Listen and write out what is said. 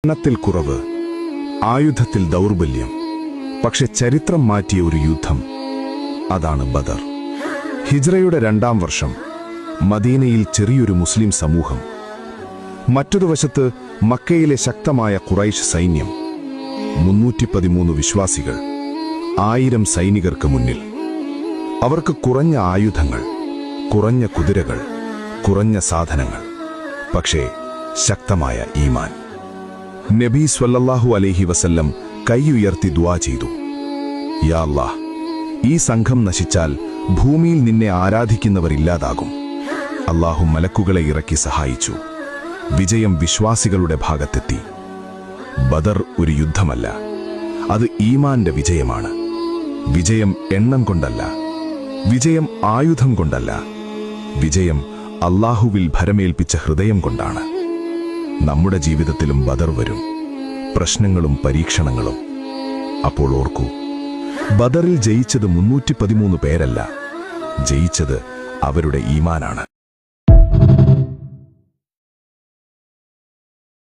എണ്ണത്തിൽ കുറവ്, ആയുധത്തിൽ ദൗർബല്യം, പക്ഷെ ചരിത്രം മാറ്റിയ ഒരു യുദ്ധം, അതാണ് ബദർ. ഹിജ്റയുടെ 2-ാം വർഷം മദീനയിൽ ചെറിയൊരു മുസ്ലിം സമൂഹം, മറ്റൊരു വശത്ത് മക്കയിലെ ശക്തമായ ഖുറൈശ് സൈന്യം. 313 വിശ്വാസികൾ, 1000 സൈനികർക്ക് മുന്നിൽ. അവർക്ക് കുറഞ്ഞ ആയുധങ്ങൾ, കുറഞ്ഞ കുതിരകൾ, കുറഞ്ഞ സാധനങ്ങൾ, പക്ഷേ ശക്തമായ ഈമാൻ. നബി സ്വല്ലല്ലാഹു അലൈഹി വസല്ലം കൈയുയർത്തി ദുആ ചെയ്തു, യാ അല്ലാഹ്, ഈ സംഘം നശിച്ചാൽ ഭൂമിയിൽ നിന്നെ ആരാധിക്കുന്നവർ ഇല്ലാതാകും. അല്ലാഹു മലക്കുകളെ ഇറക്കി സഹായിച്ചു. വിജയം വിശ്വാസികളുടെ ഭാഗത്തെത്തി. ബദർ ഒരു യുദ്ധമല്ല, അത് ഈമാന്റെ വിജയമാണ്. വിജയം എണ്ണം കൊണ്ടല്ല, വിജയം ആയുധം കൊണ്ടല്ല, വിജയം അല്ലാഹുവിൽ ഭരമേൽപ്പിച്ച ഹൃദയം കൊണ്ടാണ്. നമ്മുടെ ജീവിതത്തിലും ബദർ വരും, പ്രശ്നങ്ങളും പരീക്ഷണങ്ങളും. അപ്പോൾ ഓർക്കൂ, ബദറിൽ ജയിച്ചത് 313 പേരല്ല, ജയിച്ചത് അവരുടെ ഈമാനാണ്.